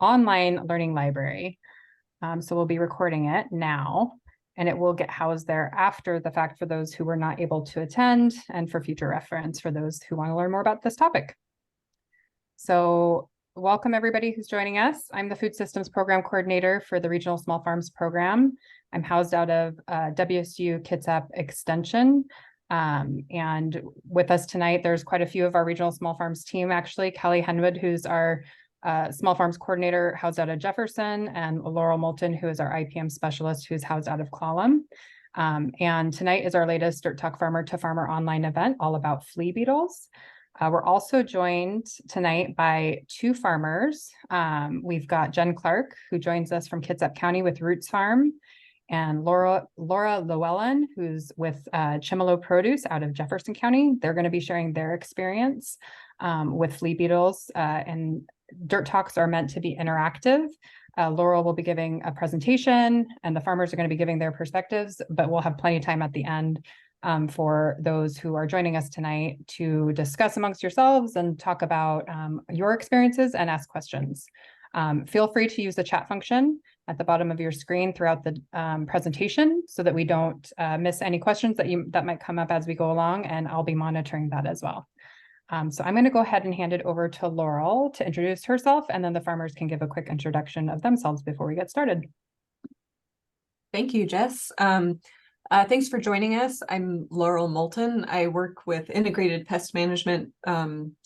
online learning library. So we'll be recording it now, and it will get housed there after the fact for those who were not able to attend and for future reference for those who want to learn more about this topic. So welcome everybody who's joining us. I'm the Food Systems Program Coordinator for the Regional Small Farms Program. I'm housed out of WSU Kitsap Extension. And with us tonight, there's quite a few of our Regional Small Farms team, actually. Kelly Henwood, who's our Small Farms Coordinator, housed out of Jefferson, and Laurel Moulton, who is our IPM Specialist, who's housed out of Clallam. And tonight is our latest Dirt Talk Farmer to Farmer online event, all about flea beetles. We're also joined tonight by two farmers. We've got Jen Clark, who joins us from Kitsap County with Roots Farm, and Laura Llewellyn, who's with Chimolo Produce out of Jefferson County. They're going to be sharing their experience with flea beetles, and Dirt Talks are meant to be interactive. Laurel will be giving a presentation, and the farmers are going to be giving their perspectives, but we'll have plenty of time at the end for those who are joining us tonight to discuss amongst yourselves and talk about your experiences and ask questions. Feel free to use the chat function at the bottom of your screen throughout the presentation so that we don't miss any questions that might come up as we go along, and I'll be monitoring that as well. So I'm going to go ahead and hand it over to Laurel to introduce herself, and then the farmers can give a quick introduction of themselves before we get started. Thank you, Jess. Thanks for joining us. I'm Laurel Moulton. I work with integrated pest management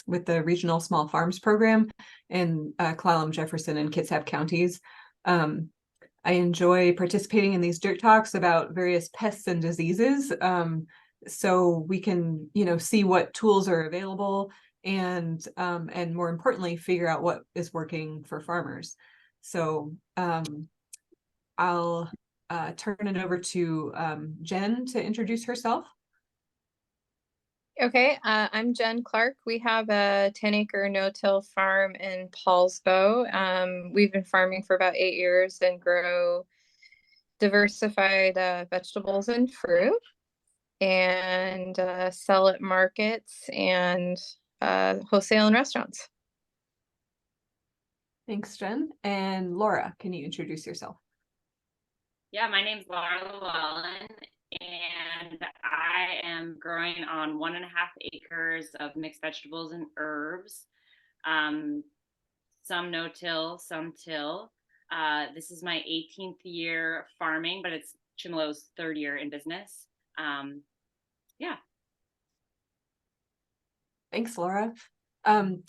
with the Regional Small Farms Program in Clallam, Jefferson, and Kitsap counties. I enjoy participating in these dirt talks about various pests and diseases, so we can, see what tools are available and more importantly, figure out what is working for farmers. So I'll turn it over to Jen to introduce herself. Okay, I'm Jen Clark. We have a 10-acre no-till farm in Paulsbo. We've been farming for about 8 years and grow diversified vegetables and fruit, and sell at markets and wholesale and restaurants. Thanks, Jen. And Laura, can you introduce yourself? Yeah, my name's Laura Llewellyn, and I am growing on 1.5 acres of mixed vegetables and herbs. Some no-till, some till. This is my 18th year farming, but it's Chimolo's 3rd year in business. Yeah. Thanks, Laura.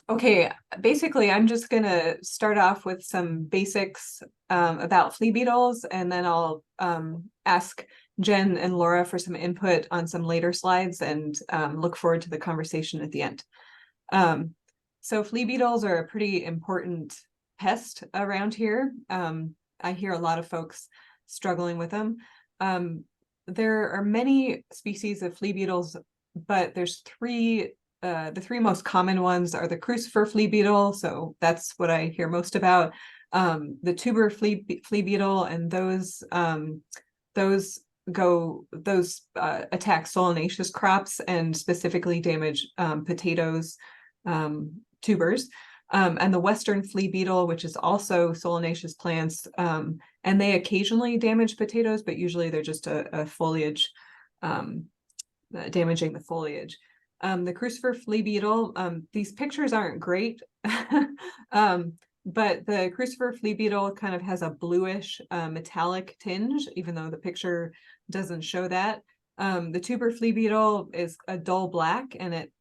Okay, basically, I'm just going to start off with some basics about flea beetles, and then I'll ask Jen and Laura for some input on some later slides, and look forward to the conversation at the end. So flea beetles are a pretty important pest around here. I hear a lot of folks struggling with them. There are many species of flea beetles, but there's three. The three most common ones are the crucifer flea beetle, so that's what I hear most about. The tuber flea beetle, and those attack solanaceous crops and specifically damage potatoes, tubers. And the western flea beetle, which is also solanaceous plants, and they occasionally damage potatoes, but usually they're just a foliage, damaging the foliage. The crucifer flea beetle, these pictures aren't great, but the crucifer flea beetle kind of has a bluish metallic tinge, even though the picture doesn't show that. The tuber flea beetle is a dull black, and it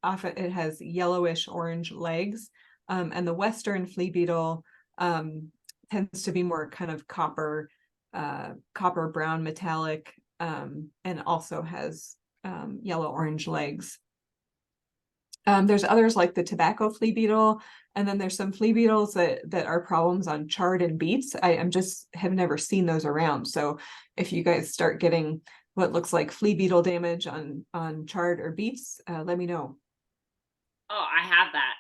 often has yellowish orange legs, and the western flea beetle tends to be more kind of copper brown metallic, and also has yellow-orange legs. There's others like the tobacco flea beetle, and then there's some flea beetles that are problems on chard and beets. I have never seen those around. So if you guys start getting what looks like flea beetle damage on chard or beets, let me know. Oh, I have that.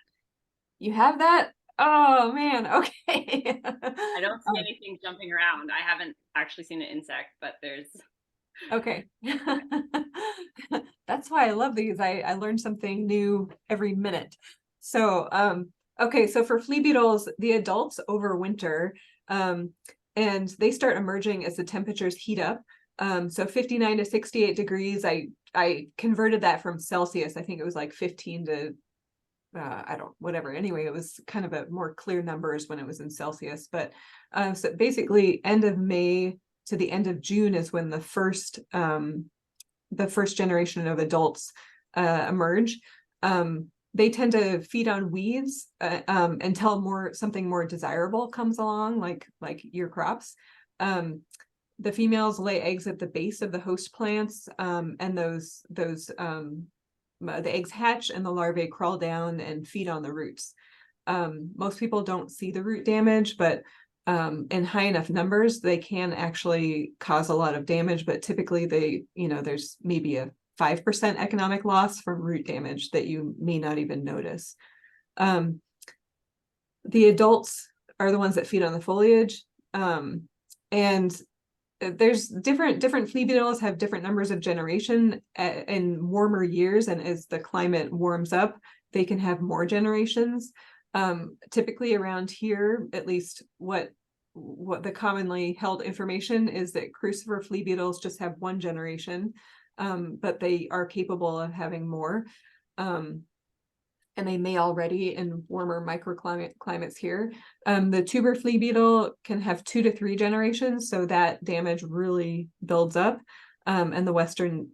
You have that? Oh man, okay. I don't see anything jumping around. I haven't actually seen an insect, but there's Okay. That's why I love these. I learn something new every minute. So Okay, so for flea beetles, the adults overwinter, and they start emerging as the temperatures heat up. So 59 to 68 degrees, I converted that from Celsius. I think it was like 15 to, I don't, whatever. Anyway, it was kind of a more clear numbers when it was in Celsius. But so basically end of May to the end of June is when the first generation of adults emerge. They tend to feed on weeds until something more desirable comes along, like year crops. The females lay eggs at the base of the host plants, and the eggs hatch and the larvae crawl down and feed on the roots. Most people don't see the root damage, but in high enough numbers, they can actually cause a lot of damage. But typically there's maybe a 5% economic loss from root damage that you may not even notice. The adults are the ones that feed on the foliage. And there's different flea beetles have different numbers of generation in warmer years. And as the climate warms up, they can have more generations. Typically around here, at least what the commonly held information is that crucifer flea beetles just have one generation. But they are capable of having more. And they may already in warmer microclimates here. The tuber flea beetle can have 2 to 3 generations, so that damage really builds up. And the western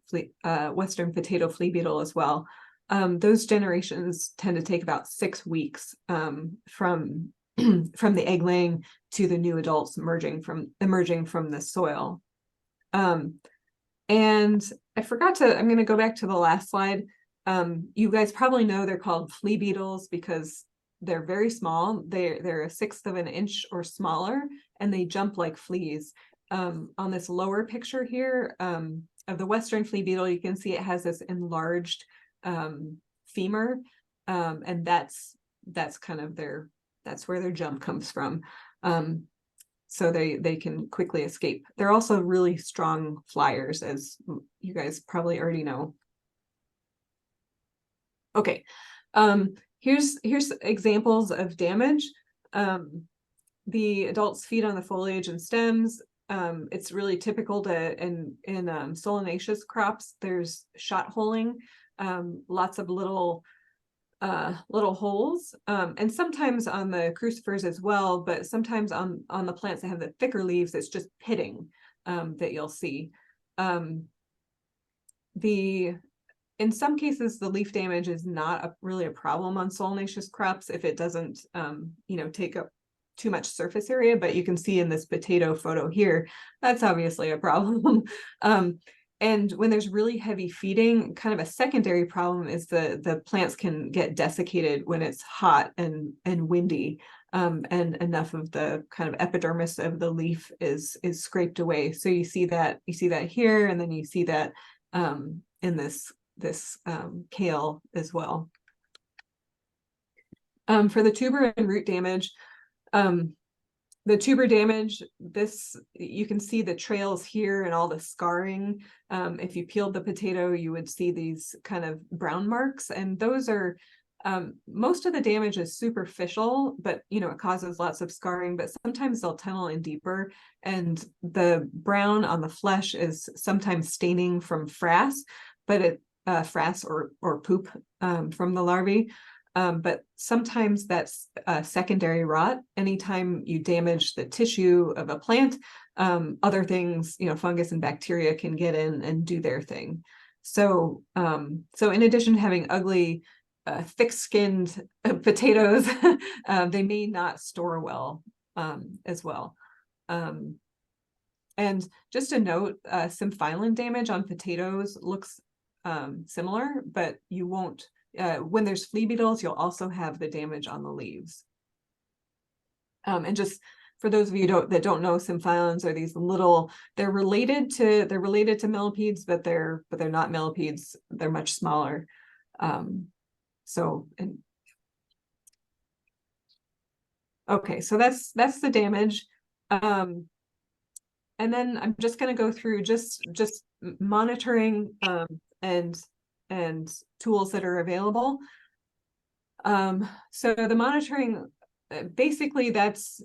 potato flea beetle as well. Those generations tend to take about 6 weeks from the egg laying to the new adults emerging from the soil. And I'm going to go back to the last slide. You guys probably know they're called flea beetles because they're very small. They're 1/6 of an inch or smaller, and they jump like fleas. On this lower picture here of the western flea beetle, you can see it has this enlarged femur, and that's kind of that's where their jump comes from. So they can quickly escape. They're also really strong flyers, as you guys probably already know. Okay, here's examples of damage. The adults feed on the foliage and stems. It's really typical in solanaceous crops. There's shot holing, lots of little holes, and sometimes on the crucifers as well, but sometimes on the plants that have the thicker leaves, it's just pitting that you'll see. In some cases, the leaf damage is not really a problem on solanaceous crops if it doesn't take up too much surface area, but you can see in this potato photo here, that's obviously a problem. And when there's really heavy feeding, kind of a secondary problem is the plants can get desiccated when it's hot and windy, and enough of the kind of epidermis of the leaf is scraped away. So you see that here, and then you see that in this kale as well. For the tuber and root damage, the tuber damage, you can see the trails here and all the scarring. If you peeled the potato, you would see these kind of brown marks, and those are most of the damage is superficial, but it causes lots of scarring, but sometimes they'll tunnel in deeper, and the brown on the flesh is sometimes staining from frass, but frass or poop from the larvae. But sometimes that's secondary rot. Anytime you damage the tissue of a plant, other things, fungus and bacteria can get in and do their thing. So in addition to having ugly, thick-skinned potatoes, they may not store well as well. And just a note, symphylan damage on potatoes looks similar, but you won't. When there's flea beetles, you'll also have the damage on the leaves. And just for those of you that don't know, symphylans are these little. They're related to millipedes, but they're not millipedes. They're much smaller. Okay, so that's the damage. And then I'm just going to go through just monitoring and tools that are available. So the monitoring, basically that's,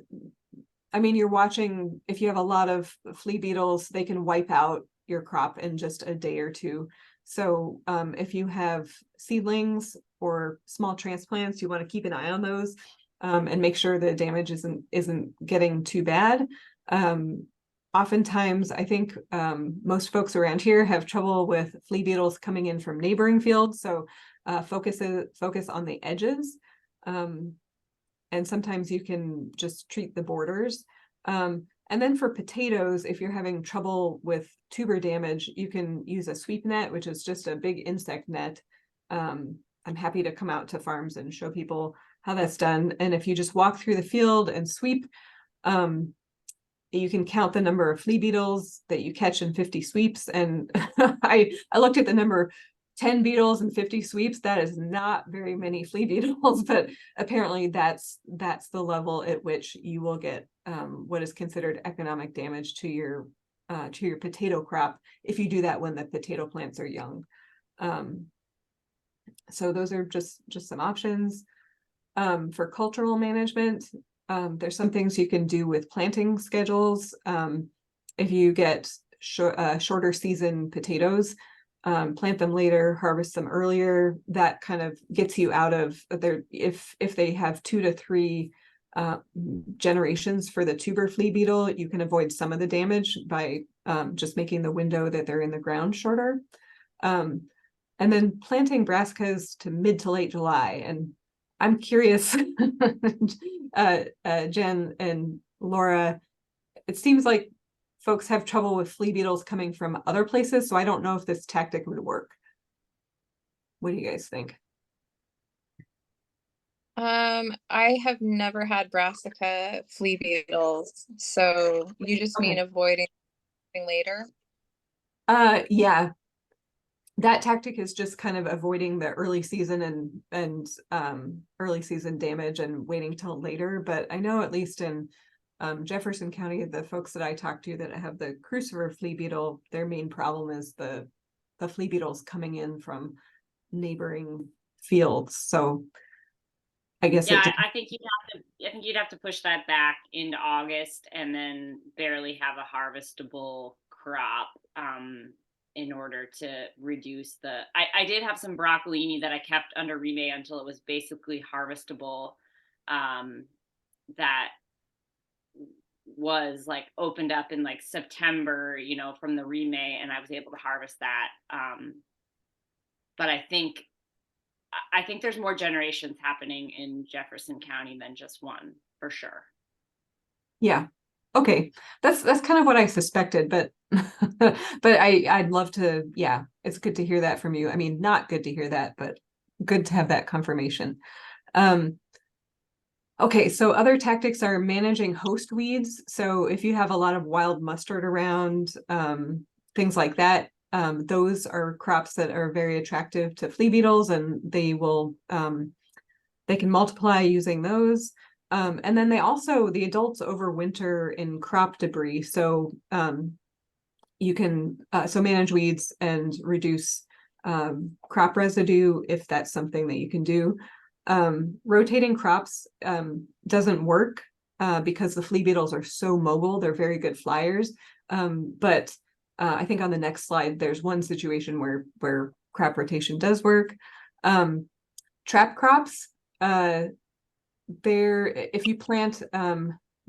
I mean, you're watching, if you have a lot of flea beetles, they can wipe out your crop in just a day or two. So if you have seedlings or small transplants, you want to keep an eye on those and make sure the damage isn't getting too bad. Oftentimes, I think most folks around here have trouble with flea beetles coming in from neighboring fields. So focus on the edges. And sometimes you can just treat the borders. And then for potatoes, if you're having trouble with tuber damage, you can use a sweep net, which is just a big insect net. I'm happy to come out to farms and show people how that's done. And if you just walk through the field and sweep, you can count the number of flea beetles that you catch in 50 sweeps. And I looked at the number 10 beetles and 50 sweeps. That is not very many flea beetles, but apparently that's the level at which you will get what is considered economic damage to your potato crop if you do that when the potato plants are young. So those are just some options. For cultural management, there's some things you can do with planting schedules. If you get shorter season potatoes, plant them later, harvest them earlier. That kind of gets you out of there. If they have 2 to 3 generations for the tuber flea beetle, you can avoid some of the damage by just making the window that they're in the ground shorter. And then planting brassicas to mid to late July. And I'm curious, Jen and Laura, it seems like folks have trouble with flea beetles coming from other places, so I don't know if this tactic would work. What do you guys think? I have never had brassica flea beetles, so you just mean avoiding later? Yeah. That tactic is just kind of avoiding the early season and early season damage and waiting till later. But I know at least in Jefferson County, the folks that I talk to that have the crucifer flea beetle, their main problem is the flea beetles coming in from neighboring fields. So I guess I think you'd have to push that back into August and then barely have a harvestable crop in order to reduce I did have some broccolini that I kept under remay until it was basically harvestable, that was like opened up in like September, from the remay, and I was able to harvest that. But I think there's more generations happening in Jefferson County than just one, for sure. Yeah. Okay. That's kind of what I suspected, but but I'd love to, yeah, it's good to hear that from you. I mean, not good to hear that, but good to have that confirmation. Okay, so other tactics are managing host weeds. So if you have a lot of wild mustard around, things like that, those are crops that are very attractive to flea beetles, and they can multiply using those. And then the adults overwinter in crop debris. So you can manage weeds and reduce crop residue if that's something that you can do. Rotating crops doesn't work because the flea beetles are so mobile. They're very good flyers. But I think on the next slide, there's one situation where crop rotation does work. Trap crops, if you plant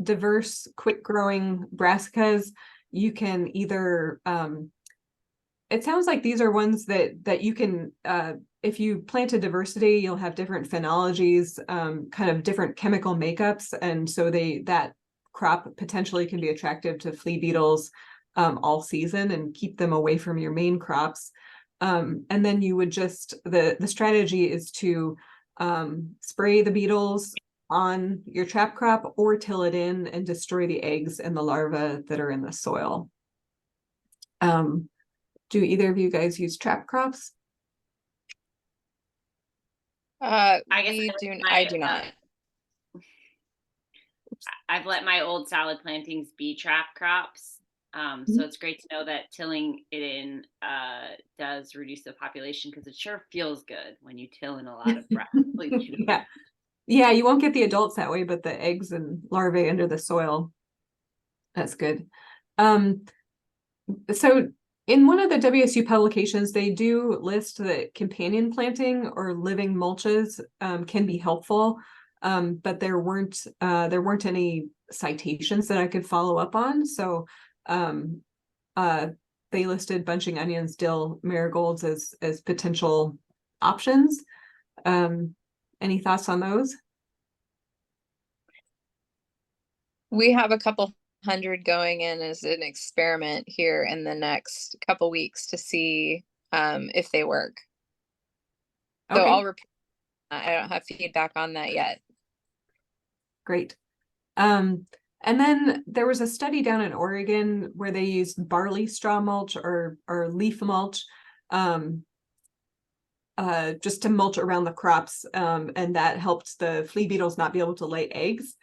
diverse, quick growing brassicas, you can either it sounds like these are ones that you can if you plant a diversity, you'll have different phenologies, kind of different chemical makeups, and so that crop potentially can be attractive to flea beetles all season and keep them away from your main crops. And then you would just the strategy is to spray the beetles on your trap crop or till it in and destroy the eggs and the larvae that are in the soil. Do either of you guys use trap crops? I do not. I've let my old salad plantings be trap crops. So it's great to know that tilling it in does reduce the population, because it sure feels good when you till in a lot of Flea beetle. Yeah. Yeah, you won't get the adults that way, but the eggs and larvae under the soil. That's good. So in one of the WSU publications, they do list that companion planting or living mulches can be helpful, but there weren't any citations that I could follow up on. So they listed bunching onions, dill, marigolds as potential options. Any thoughts on those? We have a couple hundred going in as an experiment here in the next couple weeks to see if they work. So Okay. I'll report. I don't have feedback on that yet. Great. And then there was a study down in Oregon where they used barley straw mulch or leaf mulch just to mulch around the crops, and that helped the flea beetles not be able to lay eggs.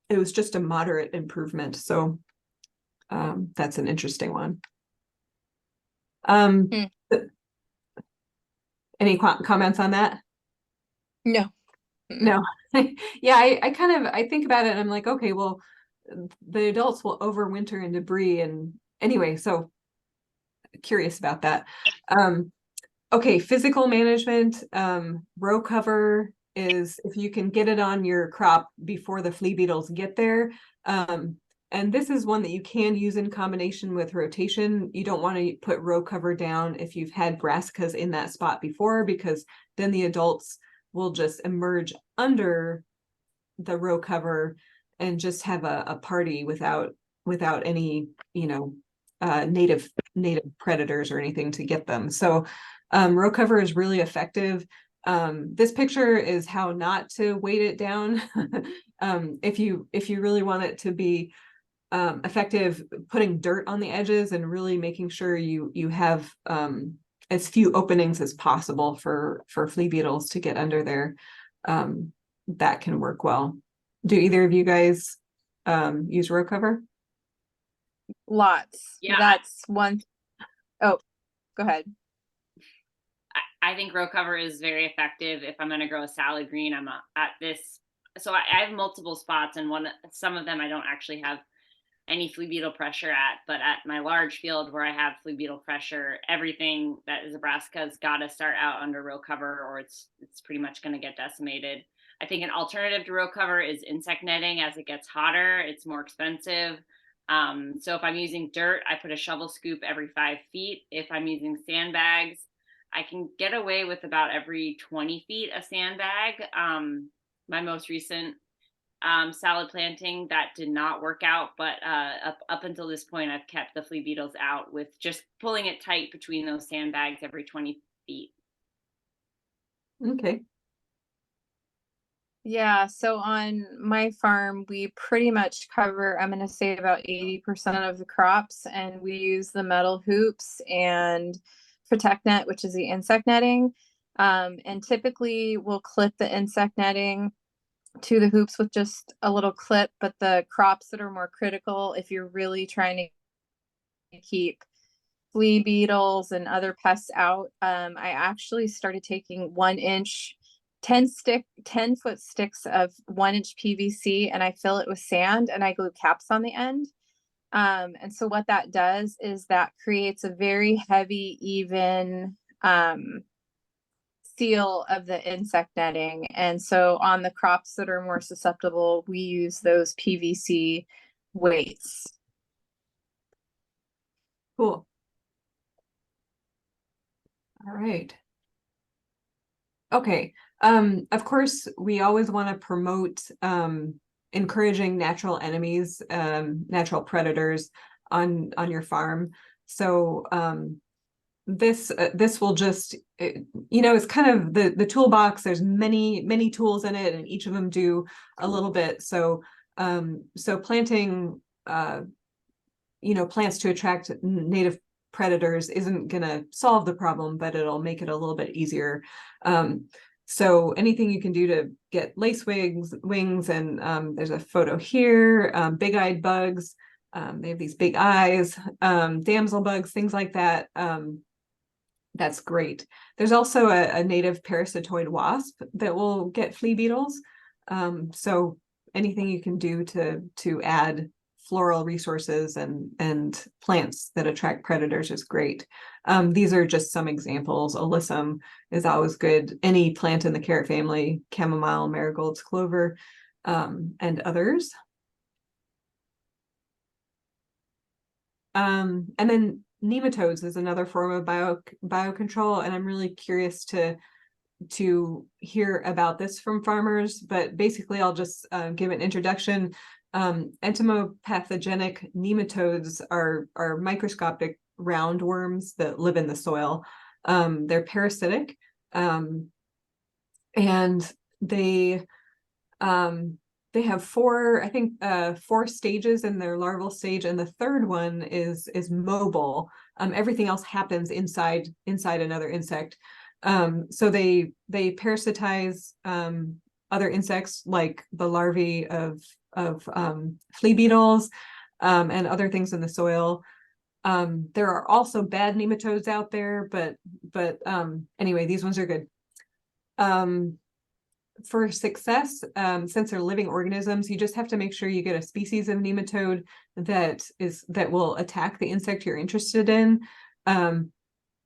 It was just a moderate improvement, so that's an interesting one. Any comments on that? No. No. Yeah, I think about it and I'm like, okay, well, the adults will overwinter in debris, and anyway, so curious about that. Okay, physical management, row cover is if you can get it on your crop before the flea beetles get there. And this is one that you can use in combination with rotation. You don't want to put row cover down if you've had brassicas in that spot before, because then the adults will just emerge under the row cover and just have a party without any, native predators or anything to get them. So row cover is really effective. This picture is how not to weight it down. If you really want it to be effective, putting dirt on the edges and really making sure you have as few openings as possible for flea beetles to get under there. That can work well. Do either of you guys use row cover? Lots. Yeah. That's one. Oh, go ahead. I think row cover is very effective. If I'm going to grow a salad green, I'm at this. So I have multiple spots, and some of them I don't actually have any flea beetle pressure at, but at my large field where I have flea beetle pressure, everything that is a brassica has got to start out under row cover, or it's pretty much going to get decimated. I think an alternative to row cover is insect netting. As it gets hotter, it's more expensive. So if I'm using dirt, I put a shovel scoop every 5 feet. If I'm using sandbags, I can get away with about every 20 feet a sandbag. My most recent salad planting, that did not work out, but up until this point, I've kept the flea beetles out with just pulling it tight between those sandbags every 20 feet. Okay. Yeah, so on my farm, we pretty much cover, I'm going to say about 80% of the crops, and we use the metal hoops and protect net, which is the insect netting. And typically we'll clip the insect netting to the hoops with just a little clip, but the crops that are more critical, if you're really trying to keep flea beetles and other pests out, I actually started taking 1-inch 10-foot sticks of 1-inch PVC, and I fill it with sand and I glue caps on the end. And so what that does is that creates a very heavy, even seal of the insect netting. And so on the crops that are more susceptible, we use those PVC weights. Cool. All right. Okay. Of course, we always want to promote encouraging natural enemies, natural predators on your farm. So this will just, it's kind of the toolbox. There's many tools in it, and each of them do a little bit. So planting plants to attract native predators isn't going to solve the problem, but it'll make it a little bit easier. So anything you can do to get lace wings, and there's a photo here, big-eyed bugs. They have these big eyes, damsel bugs, things like that. That's great. There's also a native parasitoid wasp that will get flea beetles. So anything you can do to add floral resources and plants that attract predators is great. These are just some examples. Alyssum is always good. Any plant in the carrot family, chamomile, marigolds, clover, and others. And then nematodes is another form of biocontrol, and I'm really curious to hear about this from farmers. But basically, I'll just give an introduction. Entomopathogenic nematodes are microscopic roundworms that live in the soil. They're parasitic, and they have four stages in their larval stage, and the third one is mobile. Everything else happens inside another insect. So they parasitize other insects like the larvae of flea beetles and other things in the soil. There are also bad nematodes out there, but anyway, these ones are good. For success, since they're living organisms, you just have to make sure you get a species of nematode that will attack the insect you're interested in.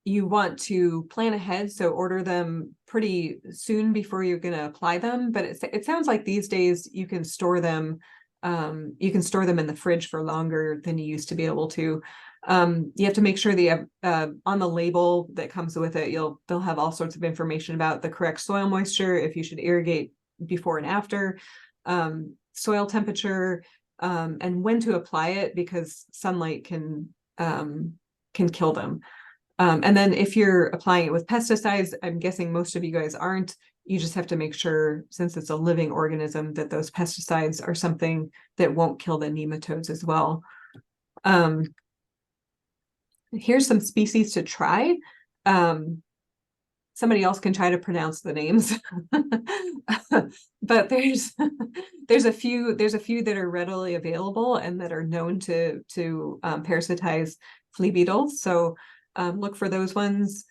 You want to plan ahead, so order them pretty soon before you're going to apply them. But it sounds like these days you can store them. You can store them in the fridge for longer than you used to be able to. You have to make sure that you have on the label that comes with it, they'll have all sorts of information about the correct soil moisture, if you should irrigate before and after, soil temperature, and when to apply it, because sunlight can kill them. And then if you're applying it with pesticides, I'm guessing most of you guys aren't. You just have to make sure, since it's a living organism, that those pesticides are something that won't kill the nematodes as well. Here's some species to try. Somebody else can try to pronounce the names. But there's a few that are readily available and that are known to parasitize flea beetles. So look for those ones.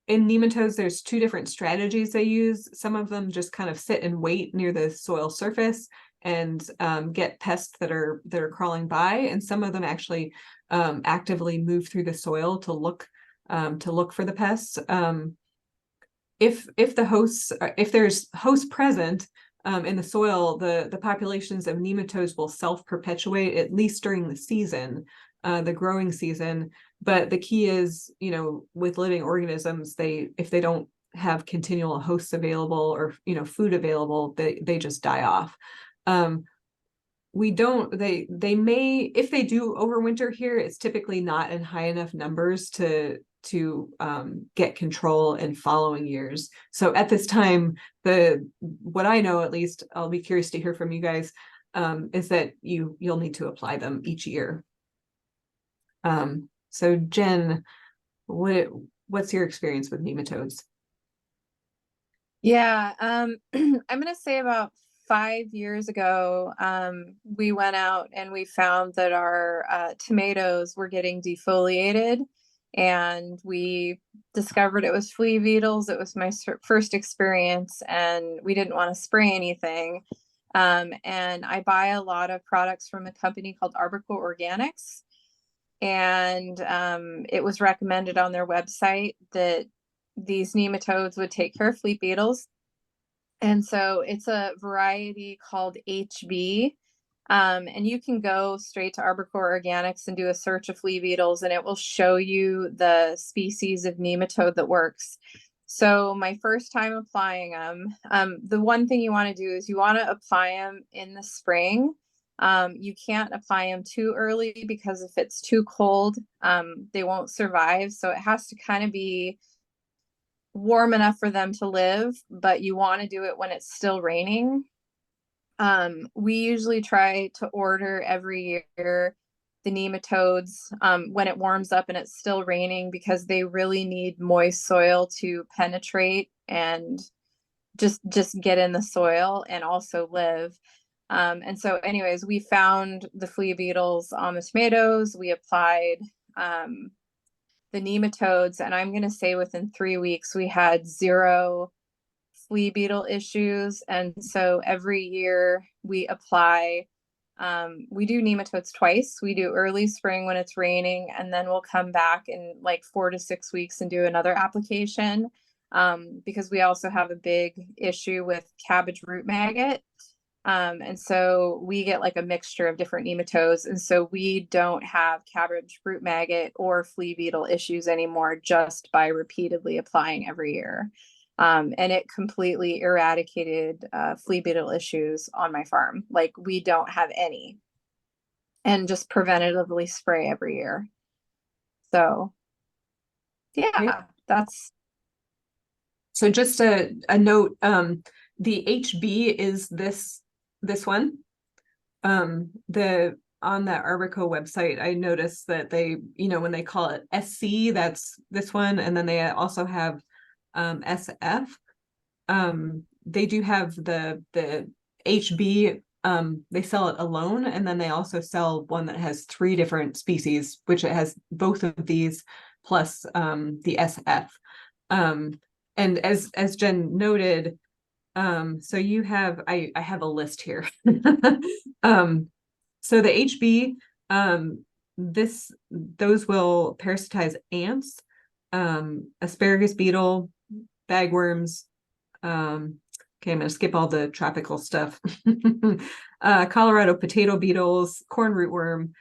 In nematodes, there's two different strategies they use. Some of them just kind of sit and wait near the soil surface and get pests that are crawling by, and some of them actually actively move through the soil to look for the pests. If there's hosts present in the soil, the populations of nematodes will self-perpetuate, at least during the season, the growing season. But the key is, with living organisms, if they don't have continual hosts available or food available, they just die off. They may, if they do overwinter here, it's typically not in high enough numbers to get control in following years. So at this time, what I know, at least, I'll be curious to hear from you guys, is that you'll need to apply them each year. So Jen, what's your experience with nematodes? Yeah, I'm gonna say about 5 years ago, we went out and we found that our tomatoes were getting defoliated, and we discovered it was flea beetles. It was my first experience, and we didn't want to spray anything. And I buy a lot of products from a company called Arboricool Organics, and it was recommended on their website that these nematodes would take care of flea beetles. And so it's a variety called HB. And you can go straight to Arboricool Organics and do a search of flea beetles, and it will show you the species of nematode that works. So my first time applying them, the one thing you want to do is you want to apply them in the spring. You can't apply them too early, because if it's too cold, they won't survive. So it has to kind of be warm enough for them to live, but you want to do it when it's still raining. We usually try to order every year the nematodes when it warms up and it's still raining, because they really need moist soil to penetrate and just get in the soil and also live. And so anyways, we found the flea beetles on the tomatoes. We applied the nematodes, and I'm going to say within 3 weeks, we had 0 flea beetle issues. And so every year we apply, we do nematodes twice. We do early spring when it's raining, and then we'll come back in like 4 to 6 weeks and do another application, because we also have a big issue with cabbage root maggot. And so we get like a mixture of different nematodes. And so we don't have cabbage root maggot or flea beetle issues anymore just by repeatedly applying every year. And it completely eradicated flea beetle issues on my farm. Like we don't have any, and just preventatively spray every year. So yeah, that's. So just a note, the HB is this one. On the Arbico website, I noticed that they, when they call it SC, that's this one, and then they also have SF. They do have the HB, they sell it alone, and then they also sell one that has 3 different species, which it has both of these plus the SF. And as Jen noted, so you have, I have a list here. So the HB, those will parasitize ants, asparagus beetle, bagworms. Okay, I'm gonna skip all the tropical stuff. Colorado potato beetles, corn rootworm,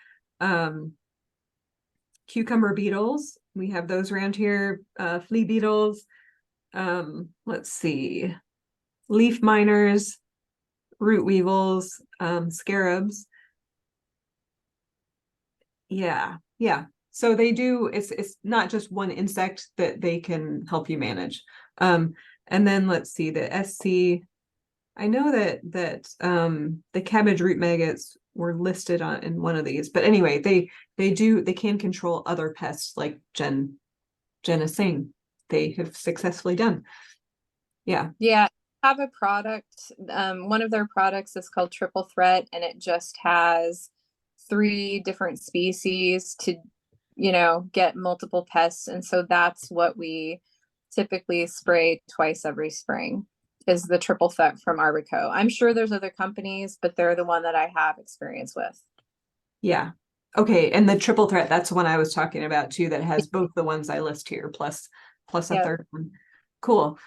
cucumber beetles. We have those around here. Flea beetles. Let's see. Leaf miners, root weevils, scarabs. Yeah. So they do, it's not just one insect that they can help you manage. And then let's see, the SC. I know that the cabbage root maggots were listed in one of these, but anyway, they can control other pests like Jen is saying they have successfully done. Yeah. Have a product. One of their products is called Triple Threat, and it just has 3 different species to, get multiple pests. And so that's what we typically spray twice every spring, is the Triple Threat from Arbico. I'm sure there's other companies, but they're the one that I have experience with. Yeah. Okay. And the Triple Threat, that's the one I was talking about too, that has both the ones I list here, plus a third one. Cool.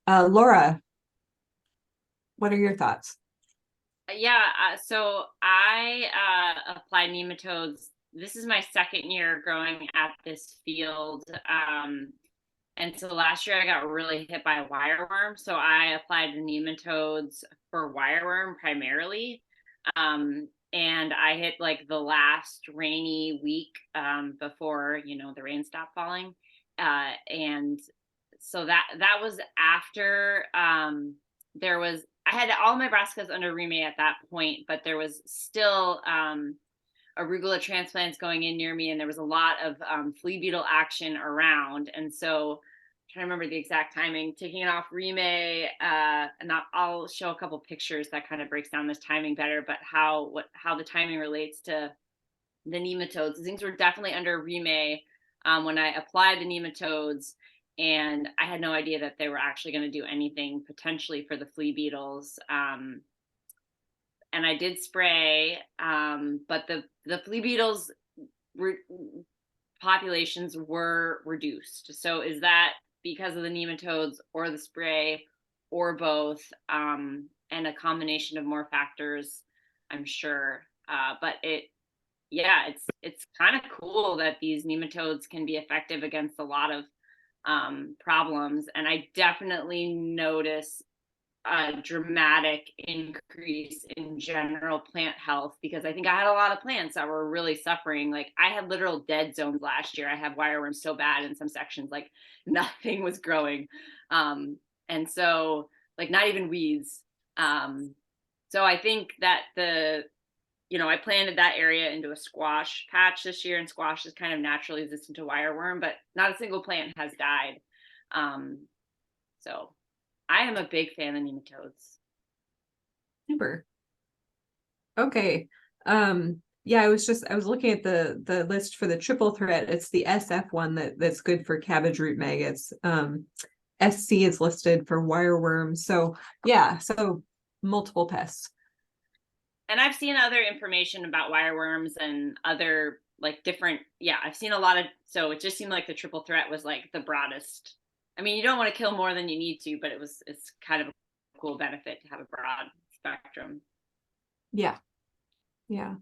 Laura, what are your thoughts? So I applied nematodes. This is my second year growing at this field. And so last year I got really hit by wireworm. So I applied the nematodes for wireworm primarily. And I hit like the last rainy week before, the rain stopped falling. And so that was after I had all my brassicas under remate at that point, but there was still arugula transplants going in near me, and there was a lot of flea beetle action around. And so I'm trying to remember the exact timing, taking it off remate, and I'll show a couple pictures that kind of breaks down this timing better, but how the timing relates to the nematodes. The things were definitely under remate when I applied the nematodes. And I had no idea that they were actually going to do anything potentially for the flea beetles. And I did spray, but the flea beetles populations were reduced. So is that because of the nematodes or the spray or both, and a combination of more factors, I'm sure. But it's kind of cool that these nematodes can be effective against a lot of problems. And I definitely notice a dramatic increase in general plant health, because I think I had a lot of plants that were really suffering. Like I had literal dead zones last year. I had wireworm so bad in some sections, like nothing was growing. And so like not even weeds. So I think that I planted that area into a squash patch this year, and squash is kind of naturally resistant to wireworm, but not a single plant has died. So I am a big fan of nematodes. Super. Okay. Yeah, I was looking at the list for the triple threat. It's the SF one that's good for cabbage root maggots. SC is listed for wireworms. So yeah, so multiple pests. And I've seen other information about wireworms and other like different, yeah, I've seen a lot of, so it just seemed like the triple threat was like the broadest. I mean, you don't want to kill more than you need to, but it's kind of a cool benefit to have a broad spectrum. Yeah. Yeah.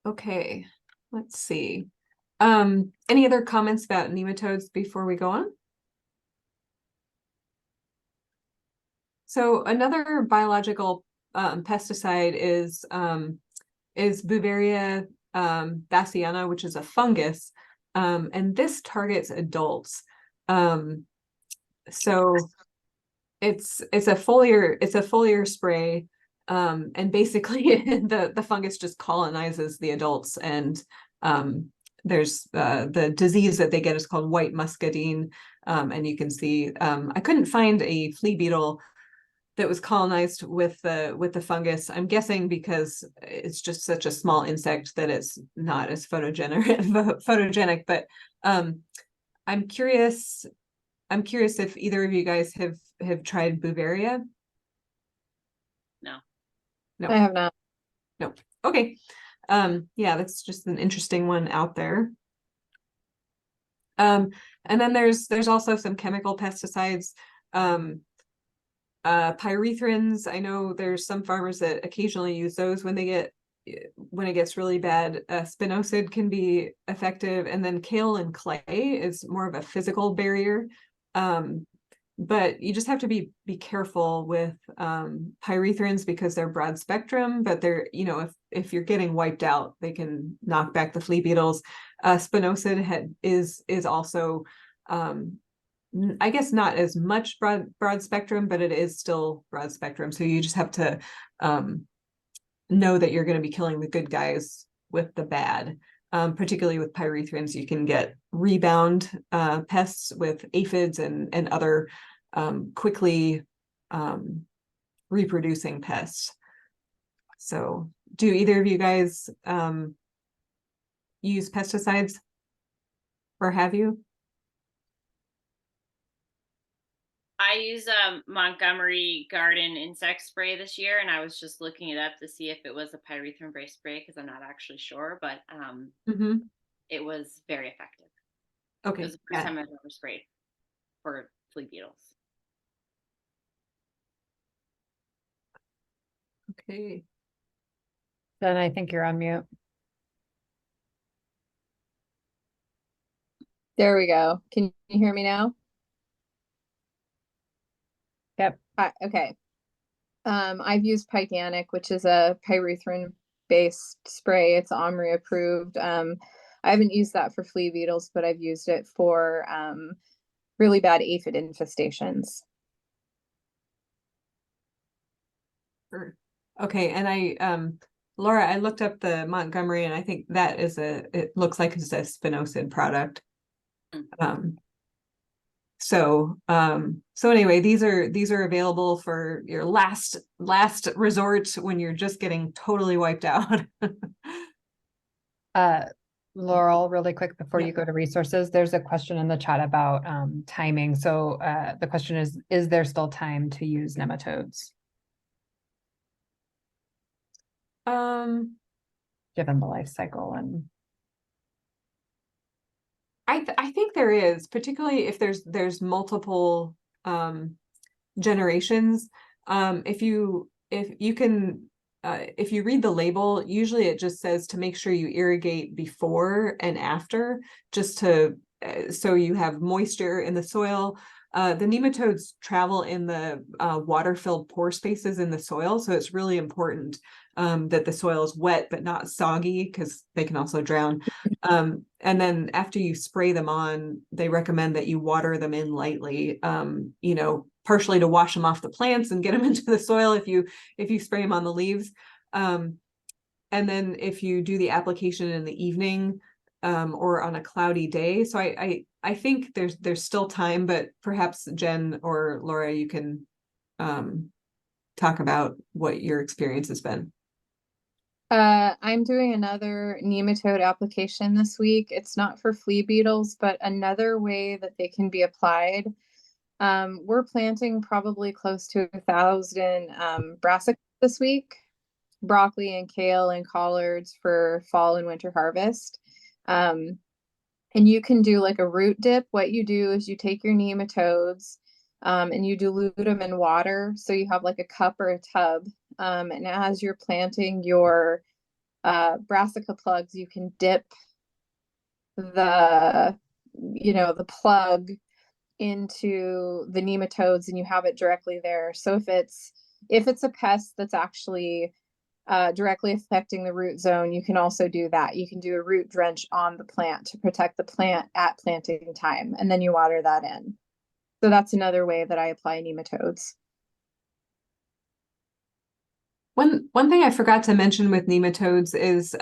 Okay, let's see. Any other comments about nematodes before we go on? So another biological pesticide is Beauveria bassiana, which is a fungus, and this targets adults. So it's a foliar spray, and basically the fungus just colonizes the adults, and there's the disease that they get is called white muscadine, and you can see I couldn't find a flea beetle that was colonized with the fungus. I'm guessing because it's just such a small insect that it's not as photogenic, but I'm curious if either of you guys have tried Beauveria. No. No. I have not. No. Okay. Yeah, that's just an interesting one out there. And then there's also some chemical pesticides. Pyrethrins, I know there's some farmers that occasionally use those when it gets really bad. Spinosad can be effective, and then kale and clay is more of a physical barrier. But you just have to be careful with pyrethrins because they're broad spectrum, but they're, if you're getting wiped out, they can knock back the flea beetles. Spinosad is also I guess not as much broad spectrum, but it is still broad spectrum. So you just have to know that you're going to be killing the good guys with the bad. Particularly with pyrethrins, you can get rebound pests with aphids and other quickly reproducing pests. So do either of you guys use pesticides, or have you? I use Montgomery garden insect spray this year, and I was just looking it up to see if it was a pyrethrin based spray because I'm not actually sure, but it was very effective. Okay. It was the first time I've ever sprayed for flea beetles. Okay. Then I think you're on mute. There we go. Can you hear me now? Yep. Okay. I've used Pyganic, which is a pyrethrin based spray. It's OMRI approved. I haven't used that for flea beetles, but I've used it for really bad aphid infestations. Sure. Okay, and Laura, I looked up the Montgomery, and I think that it looks like it's a spinosad product. So anyway, these are available for your last resort when you're just getting totally wiped out. Laurel, really quick before Yep. you go to resources, there's a question in the chat about timing. So the question is there still time to use nematodes? Given the life cycle, and I think there is, particularly if there's multiple generations. If you read the label, usually it just says to make sure you irrigate before and after, just to so you have moisture in the soil. The nematodes travel in the water-filled pore spaces in the soil, so it's really important that the soil is wet but not soggy, because they can also drown. And then after you spray them on, they recommend that you water them in lightly, partially to wash them off the plants and get them into the soil if you spray them on the leaves. And then if you do the application in the evening or on a cloudy day. So I think there's still time, but perhaps Jen or Laura, you can talk about what your experience has been. I'm doing another nematode application this week. It's not for flea beetles, but another way that they can be applied. We're planting probably close to 1,000 brassicas this week, broccoli and kale and collards for fall and winter harvest. And you can do like a root dip. What you do is you take your nematodes and you dilute them in water. So you have like a cup or a tub. And as you're planting your brassica plugs, you can dip the plug into the nematodes and you have it directly there. So if it's a pest that's actually directly affecting the root zone, you can also do that. You can do a root drench on the plant to protect the plant at planting time, and then you water that in. So that's another way that I apply nematodes. One thing I forgot to mention with nematodes is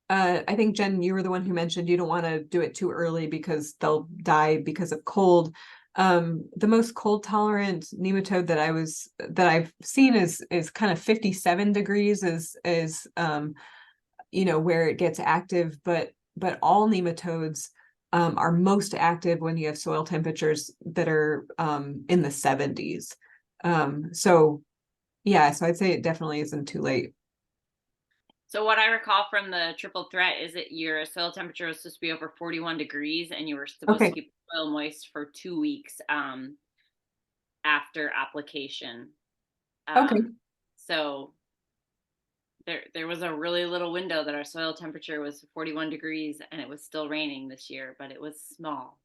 I think Jen, you were the one who mentioned you don't want to do it too early because they'll die because of cold. The most cold tolerant nematode that I've seen is kind of 57 degrees is where it gets active, but all nematodes are most active when you have soil temperatures that are in the 70s. So I'd say it definitely isn't too late. So what I recall from the triple threat is that your soil temperature was supposed to be over 41 degrees and you were supposed to keep the soil moist for 2 weeks after application. So there was a really little window that our soil temperature was 41 degrees and it was still raining this year, but it was small.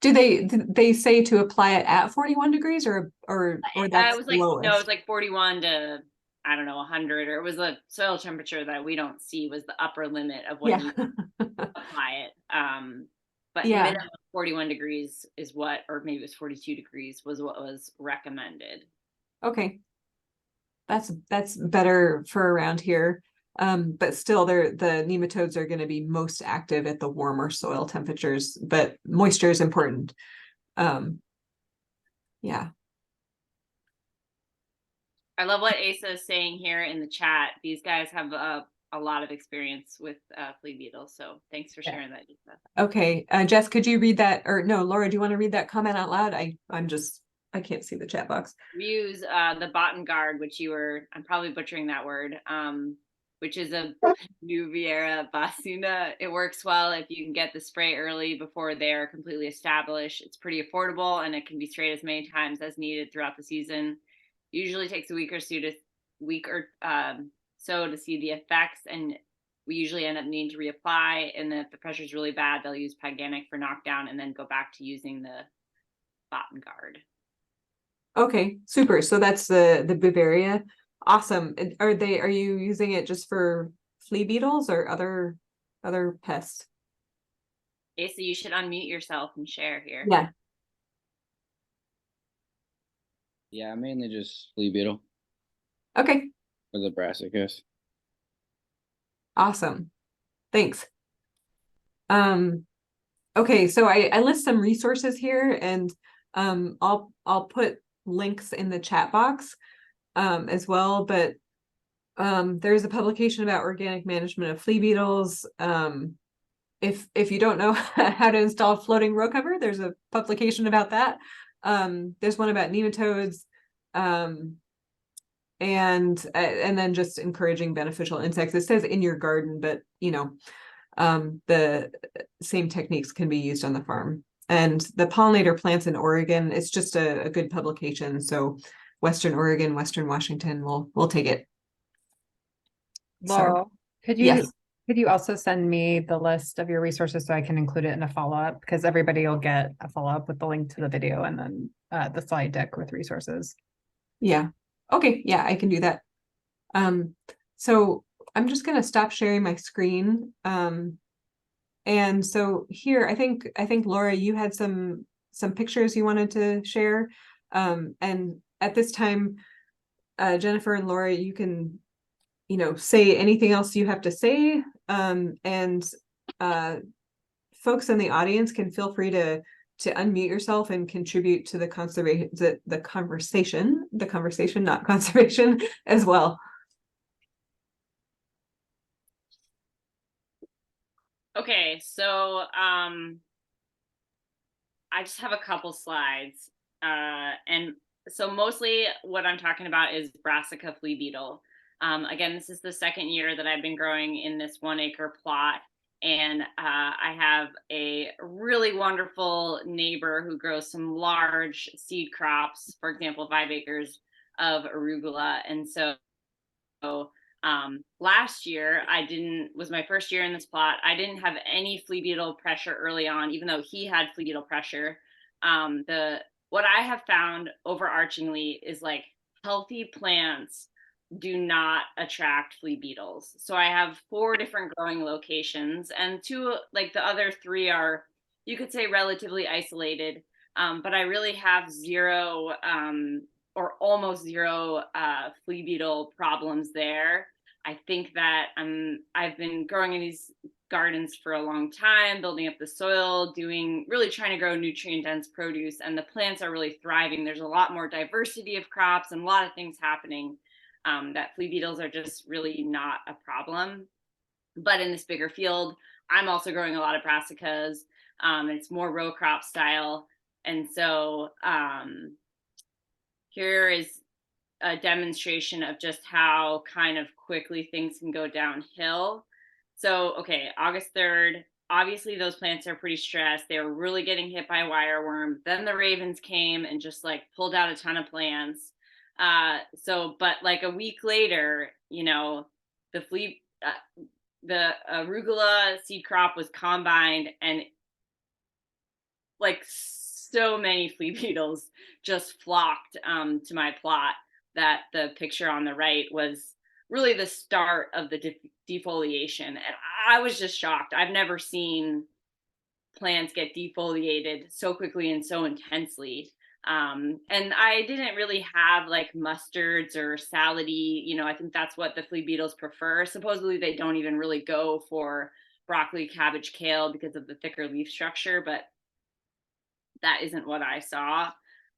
Do they say to apply it at 41 degrees or that's it was like lowest? No, it was like 41 to I don't know 100, or it was a soil temperature that we don't see was the upper limit of when you apply it. But minimum 41 degrees is what, or maybe it was 42 degrees was what was recommended. Okay, that's better for around here. But still, the nematodes are going to be most active at the warmer soil temperatures, but moisture is important. Yeah. I love what Asa is saying here in the chat. These guys have a lot of experience with flea beetles, so thanks for sharing that, Asa. Okay, Jess, could you read that? Or no, Laura, do you want to read that comment out loud? I can't see the chat box. Use the Bottengard, which I'm probably butchering that word, which is a Nuviera basuna. It works well if you can get the spray early before they're completely established. It's pretty affordable and it can be sprayed as many times as needed throughout the season. Usually takes a week or so to see the effects, and we usually end up needing to reapply. And then if the pressure is really bad, they'll use Paganic for knockdown and then go back to using the Bottengard. Okay, super. So that's the Bavaria. Awesome. Are you using it just for flea beetles or other pests? Asa, you should unmute yourself and share here. Yeah. Yeah, mainly just flea beetle. Okay. For the brassicas. Awesome. Thanks. Okay, so I list some resources here, and I'll put links in the chat box as well, but there's a publication about organic management of flea beetles. If you don't know how to install floating row cover, there's a publication about that. There's one about nematodes, and then just encouraging beneficial insects. It says in your garden, but the same techniques can be used on the farm. And the pollinator plants in Oregon, it's just a good publication. So Western Oregon, Western Washington, we'll take it. Laurel, so, could you also send me the list of your resources so I can include it in a follow-up? Because everybody will get a follow-up with the link to the video and then the slide deck with resources. Yeah. Okay. Yeah, I can do that. So I'm just going to stop sharing my screen. And so here, I think Laura, you had some pictures you wanted to share. And at this time, Jennifer and Laura, you can, say anything else you have to say. And folks in the audience can feel free to unmute yourself and contribute to the conversation, not conservation, as well. Okay, so I just have a couple slides. And so mostly what I'm talking about is Brassica flea beetle. Again, this is the second year that I've been growing in this 1 acre plot. And I have a really wonderful neighbor who grows some large seed crops, for example, 5 acres of arugula. And so last year was my first year in this plot. I didn't have any flea beetle pressure early on, even though he had flea beetle pressure. The what I have found overarchingly is like healthy plants do not attract flea beetles. So I have 4 different growing locations, and two, like the other 3 are, you could say, relatively isolated. But I really have zero or almost zero flea beetle problems there. I think that I've been growing in these gardens for a long time, building up the soil, really trying to grow nutrient dense produce, and the plants are really thriving. There's a lot more diversity of crops and a lot of things happening, that flea beetles are just really not a problem. But in this bigger field, I'm also growing a lot of brassicas. It's more row crop style. And so here is a demonstration of just how kind of quickly things can go downhill. So, okay, August 3rd, obviously those plants are pretty stressed. They were really getting hit by wireworm. Then the ravens came and just like pulled out a ton of plants. But like a week later, the arugula seed crop was combined, and like so many flea beetles just flocked to my plot that the picture on the right was really the start of the defoliation. And I was just shocked. I've never seen plants get defoliated so quickly and so intensely. And I didn't really have like mustards or salady. I think that's what the flea beetles prefer. Supposedly they don't even really go for broccoli, cabbage, kale because of the thicker leaf structure, but that isn't what I saw.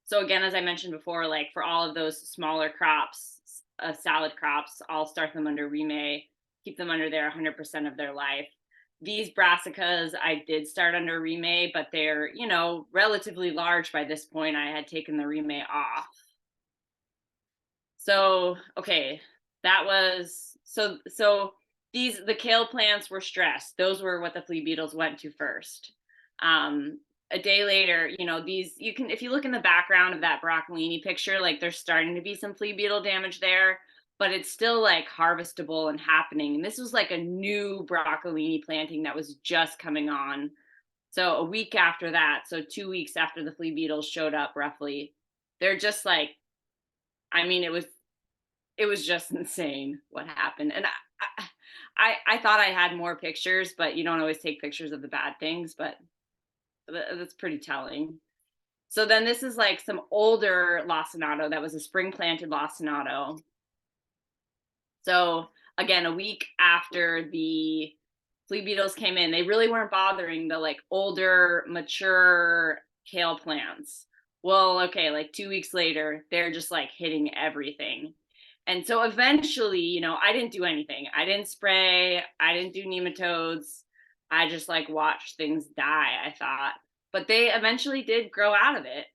So again, as I mentioned before, like for all of those smaller crops, salad crops, I'll start them under remay, keep them under there 100% of their life. These brassicas I did start under remay, but they're, relatively large by this point. I had taken the remay off. So, okay, that was, so the kale plants were stressed. Those were what the flea beetles went to first. A day later, if you look in the background of that broccolini picture, like there's starting to be some flea beetle damage there, but it's still like harvestable and happening. And this was like a new broccolini planting that was just coming on. So a week after that, so 2 weeks after the flea beetles showed up roughly, they're just like, it was just insane what happened. And I thought I had more pictures, but you don't always take pictures of the bad things, but that's pretty telling. So then this is like some older lacinato that was a spring planted lacinato. So again, a week after the flea beetles came in, they really weren't bothering the like older, mature kale plants. Well, okay, like 2 weeks later, they're just like hitting everything. And so eventually, I didn't do anything. I didn't spray, I didn't do nematodes. I just like watched things die, I thought. But they eventually did grow out of it.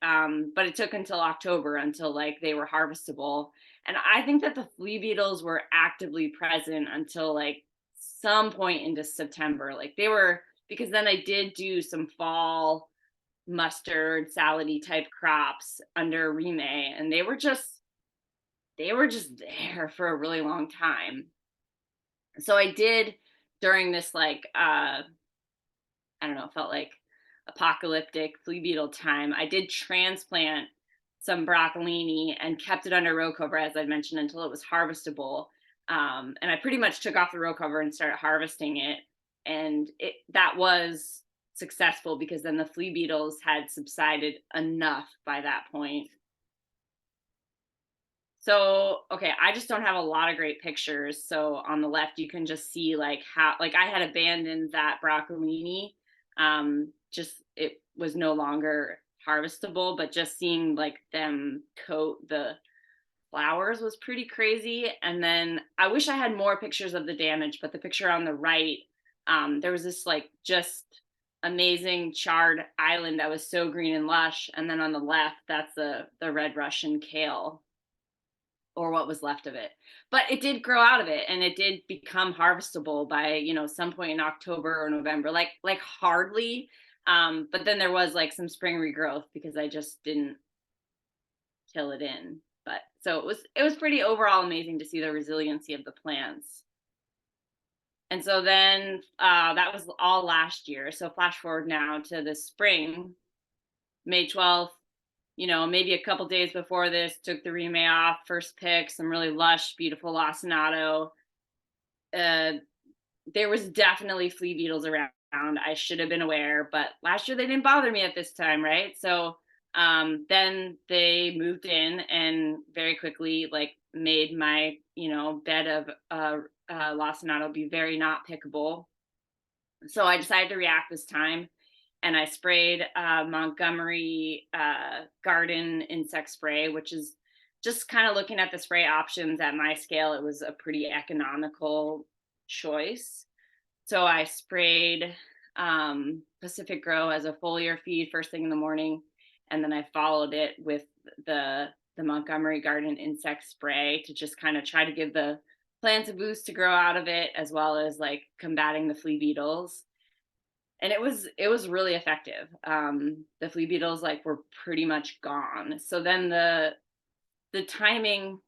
But it took until October until like they were harvestable. And I think that the flea beetles were actively present until like some point into September. Like they were, because then I did do some fall mustard, salady type crops under remay, and they were just there for a really long time. So I did, during this like I don't know, felt like apocalyptic flea beetle time, I did transplant some broccolini and kept it under row cover, as I mentioned, until it was harvestable. And I pretty much took off the row cover and started harvesting it. And that was successful because then the flea beetles had subsided enough by that point. So, okay, I just don't have a lot of great pictures. So on the left, you can just see like how, like I had abandoned that broccolini. Just, it was no longer harvestable, but just seeing like them coat the flowers was pretty crazy. And then I wish I had more pictures of the damage, but the picture on the right there was this like just amazing charred island that was so green and lush. And then on the left, that's the red Russian kale, or what was left of it. But it did grow out of it, and it did become harvestable by, some point in October or November, like hardly. But then there was like some spring regrowth because I just didn't till it in. But so it was pretty overall amazing to see the resiliency of the plants. And so then that was all last year. So flash forward now to the spring, May 12th, maybe a couple days before this, took the remay off, first pick, some really lush, beautiful lacinato. There was definitely flea beetles around. I should have been aware, but last year they didn't bother me at this time, right? So then they moved in and very quickly like made my, bed of lacinato be very not pickable. So I decided to react this time, and I sprayed Montgomery garden insect spray, which is just kind of looking at the spray options at my scale. It was a pretty economical choice. So I sprayed Pacific Grow as a foliar feed first thing in the morning, and then I followed it with the Montgomery garden insect spray to just kind of try to give the plants a boost to grow out of it, as well as like combating the flea beetles. And it was really effective. The flea beetles like were pretty much gone. So then the timing